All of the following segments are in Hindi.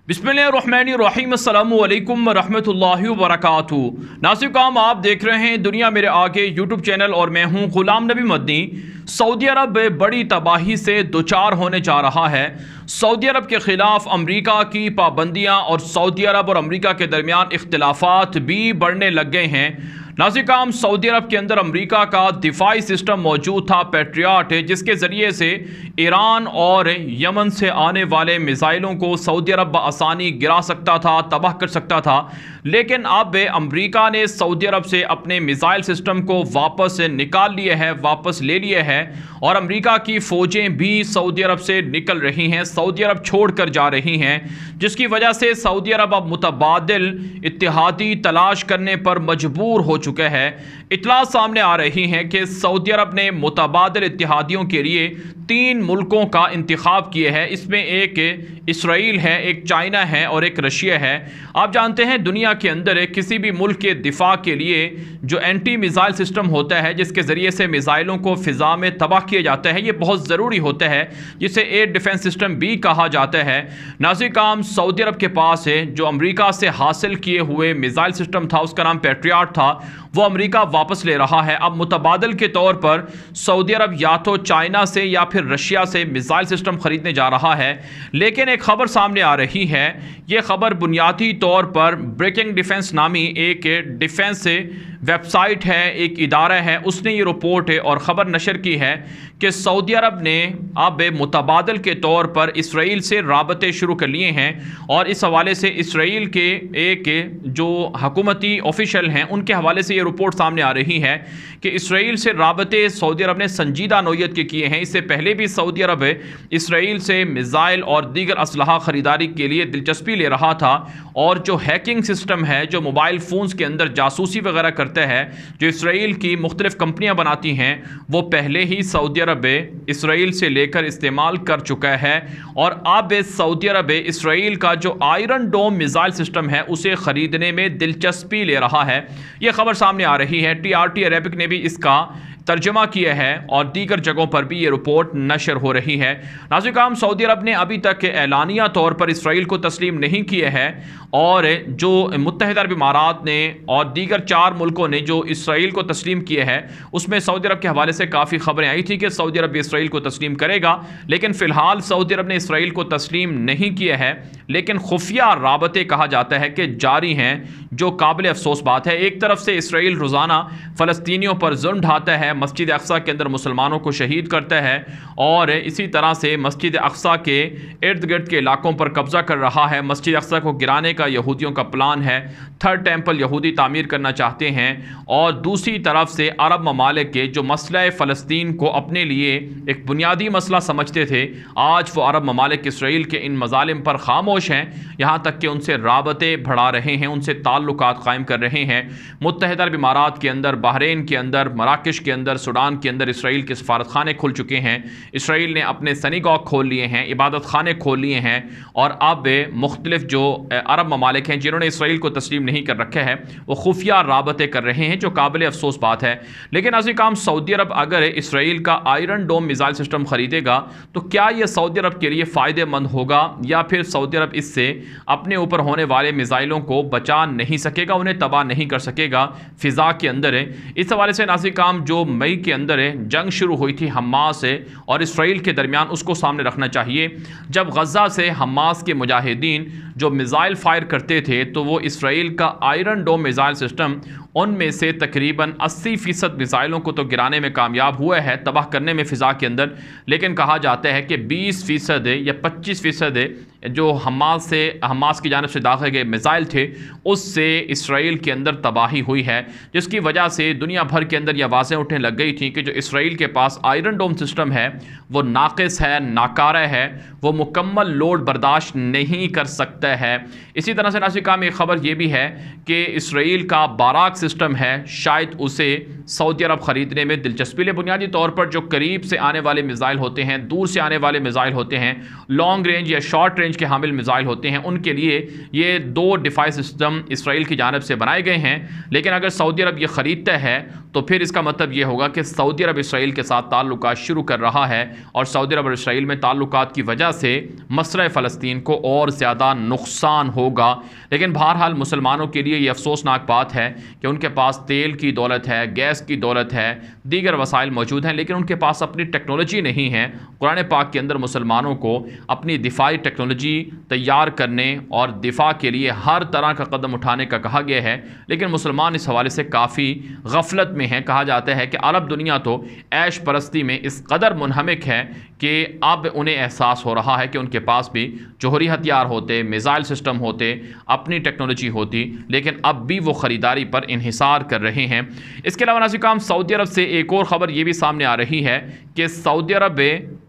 बिस्मिल्लाहिर्रहमानिर्रहीम अस्सलामु अलैकुम रहमतुल्लाहि व बरकातुहू। नाज़रीन काम आप देख रहे हैं दुनिया मेरे आगे यूट्यूब चैनल और मैं हूं गुलाम नबी मदनी। सऊदी अरब बड़ी तबाही से दुचार होने जा रहा है। सऊदी अरब के ख़िलाफ़ अमरीका की पाबंदियां और सऊदी अरब और अमरीका के दरमियान इख्तिलाफ़ात भी बढ़ने लग गए हैं। नाज़रीन काम सऊदी अरब के अंदर अमरीका का दिफाई सिस्टम मौजूद था पैट्रियट, जिसके ज़रिए से ईरान और यमन से आने वाले मिसाइलों को सऊदी अरब बआसानी गिरा सकता था, तबाह कर सकता था। लेकिन अब अमरीका ने सऊदी अरब से अपने मिसाइल सिस्टम को वापस निकाल लिए है, वापस ले लिए है और अमरीका की फ़ौजें भी सऊदी अरब से निकल रही हैं, सऊदी अरब छोड़ कर जा रही हैं, जिसकी वजह से सऊदी अरब अब मुतबादिल इत्तिहादी तलाश करने पर मजबूर हो चुका है। इत्तला सामने आ रही है कि सऊदी अरब ने मुतबादिल इत्तिहादियों के लिए 3 मुल्कों का इंतखाब किए हैं। इसमें एक इसराइल है, एक चाइना है और एक रशिया है। आप जानते हैं दुनिया के अंदर किसी भी मुल्क के दिफा के लिए जो एंटी मिसाइल सिस्टम होता है, जिसके ज़रिए से मिसाइलों को फ़िज़ा में तबाह किया जाता है, ये बहुत ज़रूरी होता है, जिसे एयर डिफेंस सिस्टम भी कहा जाता है। नाज़रीन काम सऊदी अरब के पास है जो अमरीका से हासिल किए हुए मिसाइल सिस्टम था, उसका नाम पैट्रियट था, वो अमरीका वापस ले रहा है। अब मुतबादल के तौर पर सऊदी अरब या तो चाइना से या फिर रशिया से मिसाइल सिस्टम ख़रीदने जा रहा है। लेकिन एक ख़बर सामने आ रही है, ये ख़बर बुनियादी तौर पर ब्रेकिंग डिफेंस नामी एक डिफेंस वेबसाइट है, एक इदारा है, उसने ये रिपोर्ट है और ख़बर नशर की है कि सऊदी अरब ने अब मुतबादल के तौर पर इसराइल से राबते शुरू कर लिए हैं। और इस हवाले से इसराइल के एक जो हुकूमती ऑफिशियल हैं उनके हवाले से ये रिपोर्ट सामने आ रही है कि इसराइल से राबते सऊदी अरब ने संजीदा नौयत के किए हैं। इससे पहले भी सऊदी अरब इसराइल से मिसाइल और दीगर असलहा ख़रीदारी के लिए दिलचस्पी ले रहा था। और जो हैकिंग सिस्टम है, जो मोबाइल फ़ोन्स के अंदर जासूसी वगैरह करता है, जो इसराइल की मुख्तलिफ़ कंपनियाँ बनाती हैं, वो पहले ही सऊदी अरब इसराइल से लेकर इस्तेमाल कर चुका है। और अब सऊदी अरब इसराइल का जो आयरन डोम मिसाइल सिस्टम है उसे ख़रीदने में दिलचस्पी ले रहा है। ये खबर सामने आ रही है। TRT अरेबिक ने भी इसका तर्जमा किया है और दीगर जगहों पर भी ये रिपोर्ट नशर हो रही है। नाज़रीन काम सऊदी अरब ने अभी तक एलानिया तौर पर इसराइल को तस्लीम नहीं किए है और जो मुत्तहिदा अरब इमारात ने और दीगर 4 मुल्कों ने जो इसराइल को तस्लीम किए हैं, उसमें सऊदी अरब के हवाले से काफ़ी खबरें आई थी कि सऊदी अरब इसराइल को तस्लीम करेगा। लेकिन फ़िलहाल सऊदी अरब ने इसराइल को तस्लीम नहीं किया है। लेकिन खुफिया राबते कहा जाता है कि जारी हैं, जो काबिल अफसोस बात है। एक तरफ से इसराइल रोज़ाना फ़लस्तीनियों पर जुल्म ढाता है, मस्जिद अक्सा के अंदर मुसलमानों को शहीद करता है और इसी तरह से मस्जिद अक्सा के इर्द गिर्द के इलाकों पर कब्ज़ा कर रहा है। मस्जिद अक्सा को गिराने का यहूदियों का प्लान है। 3rd टेम्पल यहूदी तामीर करना चाहते हैं। और दूसरी तरफ से अरब ममालिक के जो मसला फ़लस्तीन को अपने लिए एक बुनियादी मसला समझते थे, आज वो अरब ममालिक इसराइल के इन मज़ालिम पर खामोश हैं, यहाँ तक कि उनसे राबते बढ़ा रहे हैं, उनसे ताल्लुकात कायम कर रहे हैं। मुत्तहिदा अरब इमारात के अंदर, बहरीन के अंदर, मराकश के अंदर, सूडान के अंदर इसराइल के सफारत खाने खुल चुके हैं। इसराइल ने अपने सनीगॉग खोल लिए हैं, इबादत खाने खोल लिए हैं। और अब मुख्तलिफ जो अरब ममालिक हैं जिन्होंने इसराइल को तस्लीम नहीं कर रखा है, वो खुफिया राबते कर रहे हैं, जो काबिल अफसोस बात है। लेकिन अज़ीज़ काम सऊदी अरब अगर इसराइल का आयरन डोम मिसाइल सिस्टम ख़रीदेगा तो क्या यह सऊदी अरब के लिए फ़ायदेमंद होगा या फिर सऊदी अरब इससे अपने ऊपर होने वाले मिसाइलों को बचा नहीं सकेगा, उन्हें तबाह नहीं कर सकेगा फ़िज़ा के अंदर है। इस हवाले से नाज़रीन काम जो मई के अंदर जंग शुरू हुई थी हमास और इसराइल के दरमियान, उसको सामने रखना चाहिए। जब गज़ा से हमास के मुजाहिदीन जो मिसाइल फायर करते थे तो वो इसराइल का आयरन डोम मिसाइल सिस्टम उनमें से तकरीबन 80% मिसाइलों को तो गिराने में कामयाब हुआ है, तबाह करने में फ़िज़ा के अंदर। लेकिन कहा जाता है कि 20% या 25% जो हमास की जानिब से दाखिल गए मिसाइल थे, उससे इसराइल के अंदर तबाही हुई है, जिसकी वजह से दुनिया भर के अंदर यह आवाज़ें उठने लग गई थी कि जो इसराइल के पास आयरन डोम सिस्टम है वो नाक़िस है, नाकारा है, वो मुकम्मल लोड बर्दाश्त नहीं कर सकता है। इसी तरह से नाज़रीन काम एक ख़बर ये भी है कि इसराइल का बाराक सिस्टम है शायद उसे सऊदी अरब ख़रीदने में दिलचस्पी ले। बुनियादी तौर पर जो करीब से आने वाले मिज़ाइल होते हैं, दूर से आने वाले मिज़ाइल होते हैं, लॉन्ग रेंज या शॉर्ट रेंज के हामिल मिज़ाइल होते हैं, उनके लिए ये 2 डिफाई सिस्टम इसराइल की जानिब से बनाए गए हैं। लेकिन अगर सऊदी अरब ये ख़रीदता है तो फिर इसका मतलब ये होगा कि सऊदी अरब इसराइल के साथ ताल्लुकात शुरू कर रहा है और सऊदी अरब और इसराइल में ताल्लुकात की वजह से मसला फ़लस्तीन को और ज़्यादा नुकसान होगा। लेकिन बहरहाल मुसलमानों के लिए ये अफसोसनाक बात है कि उनके पास तेल की दौलत है, गैस की दौलत है, दीगर वसाइल मौजूद हैं, लेकिन उनके पास अपनी टेक्नोलॉजी नहीं है। कुरान पाक के अंदर मुसलमानों को अपनी दिफाई टेक्नोलॉजी तैयार करने और दिफा के लिए हर तरह का कदम उठाने का कहा गया है, लेकिन मुसलमान इस हवाले से काफ़ी गफलत में हैं। कहा जाता है कि अरब दुनिया तो ऐश परस्ती में इस कदर मुनहमिक है कि अब उन्हें एहसास हो रहा है कि उनके पास भी जौहरी हथियार होते, मिज़ाइल सिस्टम होते, अपनी टेक्नोलॉजी होती, लेकिन अब भी वो ख़रीदारी पर इन्हिसार कर रहे हैं। इसके अलावा नाज़रीन, सऊदी अरब से एक और ख़बर ये भी सामने आ रही है कि सऊदी अरब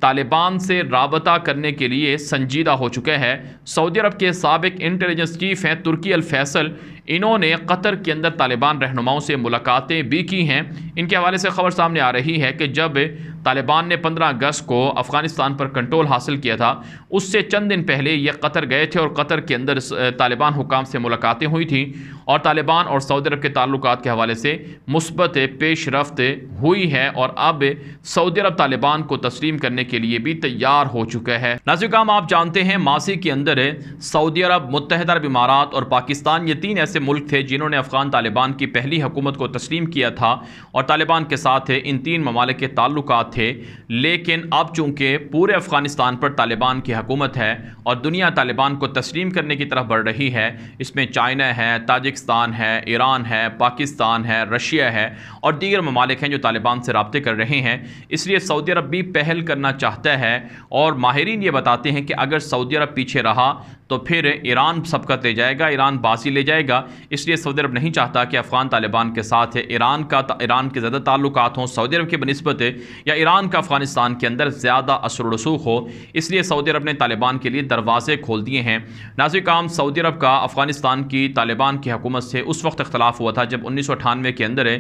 तालिबान से राबता करने के लिए संजीदा हो चुका है। सऊदी अरब के साबिक इंटेलिजेंस चीफ हैं तुर्की अल फैसल, इन्होंने कतर के अंदर तालिबान रहनुमाओं से मुलाकातें भी की हैं। इनके हवाले से खबर सामने आ रही है कि जब तालिबान ने 15 अगस्त को अफ़गानिस्तान पर कंट्रोल हासिल किया था, उससे चंद दिन पहले ये कतर गए थे और कतर के अंदर तालिबान हुकाम से मुलाकातें हुई थी और तालिबान और सऊदी अरब के ताल्लुकात के हवाले से मुस्बत पेशरफ्त हुई है और अब सऊदी अरब तालिबान को तस्लीम करने के लिए भी तैयार हो चुका है। नाज़रीन, आप जानते हैं मासी के अंदर सऊदी अरब, मुत्तहिदा अरब इमारात और पाकिस्तान, ये 3 ऐसे मुल्क थे जिन्होंने अफ़गान तालिबान की पहली हुकूमत को तस्लीम किया था और तालिबान के साथ इन 3 ममालिक के ताल्लुकात थे। लेकिन अब चूँकि पूरे अफ़गानिस्तान पर तालिबान की हुकूमत है और दुनिया तालिबान को तस्लीम करने की तरफ बढ़ रही है, इसमें चाइना है, ताजिकिस्तान है, ईरान है, पाकिस्तान है, रशिया है और दीगर ममालिक हैं जो तालिबान से राब्ते कर रहे हैं। इसलिए सऊदी अरब भी पहल करना चाहता है और माहिरीन ये बताते हैं कि अगर सऊदी अरब पीछे रहा तो फिर ईरान सबकत ले जाएगा, ईरान बाजी ले जाएगा। इसलिए सऊदी अरब नहीं चाहता कि अफ़गान तालिबान के साथ ईरान के ज़्यादा ताल्लुकात हों सऊदी अरब की बनिस्बत, या ईरान का अफ़गानिस्तान के अंदर ज़्यादा असर रसूख हो। इसलिए सऊदी अरब ने तालिबान के लिए दरवाज़े खोल दिए हैं। नाज़रीन, सऊदी अरब का अफ़गानिस्तान की तालिबान की हुकूमत से उस वक्त इख्तलाफ हुआ था जब 1998 के अंदर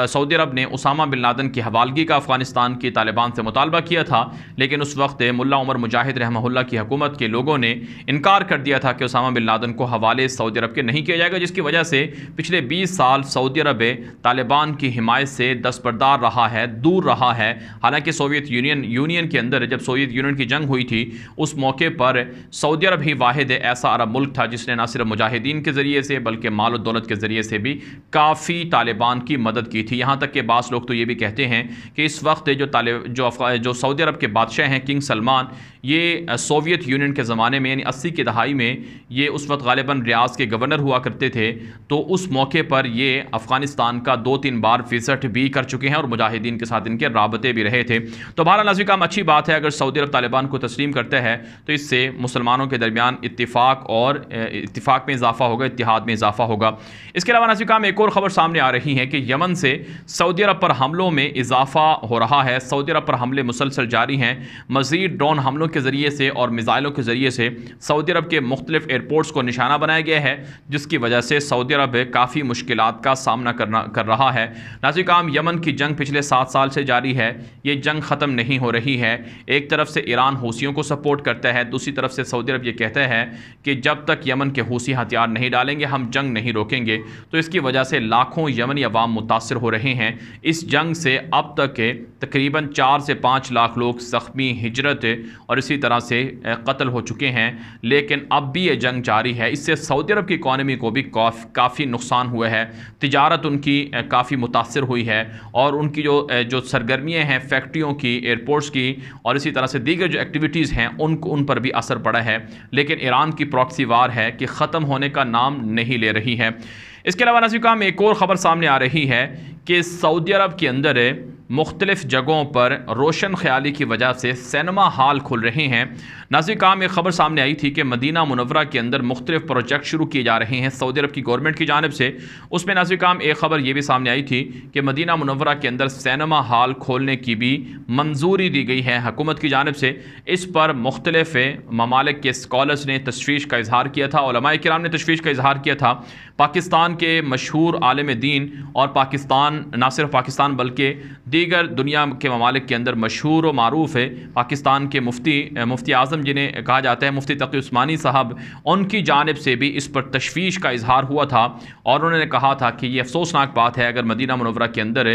सऊदी अरब ने उसामा बिन लादेन की हवालगी का अफ़गानिस्तान की तालिबान से मुतालबा किया था, लेकिन उस वक्त मुल्ला उमर मुजाहिद रहमहुल्लाह की हुकूमत के लोगों ने इनकार कर दिया था कि उसामा बिन लादेन को हवाले सऊदी अरब के नहीं किया जाएगा, जिसकी वजह से पिछले 20 साल सऊदी अरब तालिबान की हिमायत से दस्तबरदार रहा है, दूर रहा है। हालांकि सोवियत यूनियन के अंदर जब सोवियत यूनियन की जंग हुई थी, उस मौके पर सऊदी अरब ही वाहिद ऐसा अरब मुल्क था जिसने न सिर्फ मुजाहिदीन के ज़रिए से बल्कि माल और दौलत के ज़रिए से भी काफ़ी तालिबान की मदद की थी। यहाँ तक कि बास लोग तो ये भी कहते हैं कि इस वक्त जो सऊदी अरब के बादशाह हैं किंग सलमान, ये सोवियत यूनियन के ज़माने में यानी 80 की दहाई में ये उस वक्त गालिबन रियाज के गवर्नर हुआ करते थे, तो उस मौके पर ये अफ़गानिस्तान का 2-3 बार विज़िट भी कर चुके हैं और मुजाहिदीन के साथ इनके राबते भी रहे थे। तो बहरहाल नाज़रीन, अच्छी बात है अगर सऊदी अरब तालिबान को तस्लीम करता है तो इससे मुसलमानों के दरमियान इत्तिफाक में इजाफा होगा, इत्तिहाद में इजाफा होगा। इसके अलावा नाज़रीन, एक और ख़बर सामने आ रही है कि यमन से सऊदी अरब पर हमलों में इजाफा हो रहा है। सऊदी अरब पर हमले मुसलसल जारी हैं। मज़ीद ड्रोन हमलों के ज़रिए से और मिज़ाइलों के ज़रिए से सऊदी अरब के मुख्तलिफ एयरपोर्ट्स को निशाना बनाया गया है, जिसकी वजह से सऊदी अरब काफ़ी मुश्किलात का सामना कर रहा है। नाज़रीन, यमन की जंग पिछले 7 साल से जारी है। ये जंग ख़त्म नहीं हो रही है। एक तरफ से ईरान हूसियों को सपोर्ट करता है, दूसरी तरफ से सऊदी अरब ये कहता है कि जब तक यमन के हूसी हथियार नहीं डालेंगे हम जंग नहीं रोकेंगे। तो इसकी वजह से लाखों यमनी अवाम मुतासर हो रहे हैं। इस जंग से अब तक तकरीबन 4 से 5 लाख लोग ज़ख्मी, हिजरत और इसी तरह से कत्ल हो चुके हैं। लेकिन अब भी ये जंग जारी है। इससे सऊदी अरब की इकॉनमी को भी काफ़ी नुकसान हुआ है। तिजारत उनकी काफ़ी मुतासर हुई है और उनकी जो सरगर्मियाँ हैं फैक्ट्रियों की, एयरपोर्ट्स की और इसी तरह से दीगर जो एक्टिविटीज़ हैं उन पर भी असर पड़ा है। लेकिन ईरान की प्रॉक्सी वार है कि ख़त्म होने का नाम नहीं ले रही है। इसके अलावा नाज़रीन, एक और ख़बर सामने आ रही है कि सऊदी अरब के अंदर मुख्तलिफ़ जगहों पर रोशन ख्याली की वजह से सिनेमा हॉल खुल रहे हैं। नाज़रीन काम एक खबर सामने आई थी कि मदीना मुनव्वरा के अंदर मुख्तलिफ प्रोजेक्ट शुरू किए जा रहे हैं सऊदी अरब की गवर्नमेंट की जानिब से। उसमें नाज़रीन काम एक खबर ये भी सामने आई थी कि मदीना मुनव्वरा के अंदर सिनेमा हॉल खोलने की भी मंजूरी दी गई है हुकूमत की जानिब से। इस पर मुख्तलिफ ममालिक के स्कॉलर्स ने तशवीश का इजहार किया था, उलमाए किराम ने तशवीश का इजहार किया था। पाकिस्तान के मशहूर आलिम दीन और पाकिस्तान न सिर्फ पाकिस्तान बल्कि दीगर दुनिया के ममालिक के अंदर मशहूर व मारूफ है पाकिस्तान के मुफ्ती आज़म जिन्हें कहा जाता है मुफ्ती तकी उस्मानी साहब, उनकी जानिब से भी इस पर तशवीश का इजहार हुआ था और उन्होंने कहा था कि ये अफसोसनाक बात है अगर मदीना मुनव्वरा के अंदर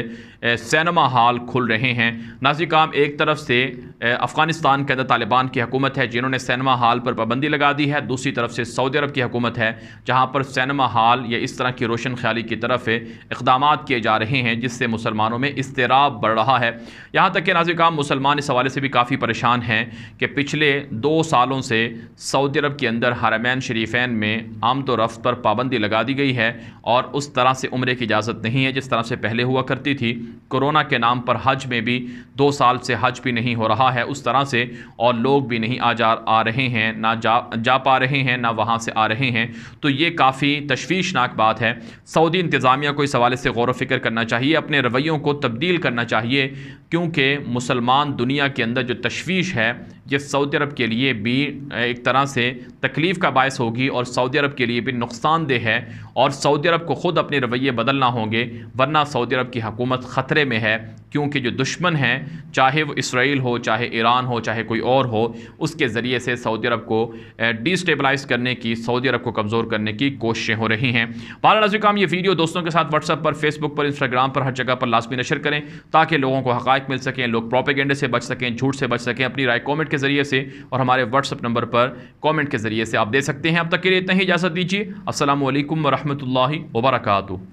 सिनेमा हॉल खुल रहे हैं। नाज़रीन काम एक तरफ से अफ़गानिस्तान के अंदर तालिबान की हुकूमत है जिन्होंने सिनेमा हॉल पर पाबंदी लगा दी है, दूसरी तरफ से सऊदी अरब की हुकूमत है जहाँ पर सिनेमा हॉल या इस तरह की रोशन ख्याली की तरफ इक़दाम किए जा रहे हैं जिससे मुसलमानों में इज़्तिराब बढ़ रहा है। यहाँ तक कि नाज़रीन काम मुसलमान इस हवाले से भी काफ़ी परेशान हैं कि पिछले 2 सालों से सऊदी अरब के अंदर हरमैन शरीफैन में आमद व रफ्त पर पाबंदी लगा दी गई है और उस तरह से उम्रे की इजाज़त नहीं है जिस तरह से पहले हुआ करती थी। कोरोना के नाम पर हज में भी 2 साल से हज भी नहीं हो रहा है उस तरह से, और लोग भी नहीं आ रहे हैं, ना जा पा रहे हैं, ना वहाँ से आ रहे हैं। तो ये काफ़ी तशवीशनाक बात है। सऊदी इंतज़ामिया को इस हवाले से गौर व फिक्र करना चाहिए, अपने रवैयों को तब्दील करना चाहिए, क्योंकि मुसलमान दुनिया के अंदर जो तशवीश है ये सऊदी अरब के लिए भी एक तरह से तकलीफ़ का बायस होगी और सऊदी अरब के लिए भी नुकसानदेह है और सऊदी अरब को ख़ुद अपने रवैये बदलना होंगे, वरना सऊदी अरब की हुकूमत ख़तरे में है। क्योंकि जो दुश्मन हैं, चाहे वो इसराइल हो, चाहे ईरान हो, चाहे कोई और हो, उसके ज़रिए से सऊदी अरब को डिस्टेबलाइज़ करने की, सऊदी अरब को कमज़ोर करने की कोशिशें हो रही हैं। बहरहाल नाज़रीन काम ये वीडियो दोस्तों के साथ व्हाट्सएप पर, फेसबुक पर, इंस्टाग्राम पर, हर जगह पर लाज़मी नशर करें ताकि लोगों को हक़ाइक़ मिल सकें, लोग प्रोपेगेंडे से बच सकें, झूठ से बच सकें। अपनी राय कॉमेंट के ज़रिए से और हमारे व्हाट्सएप नंबर पर कॉमेंट के ज़रिए से आप दे सकते हैं। अब तक के लिए इतना ही इजाज़त दीजिए। अस्सलामु अलैकुम व रहमतुल्लाहि व बरकातुहू।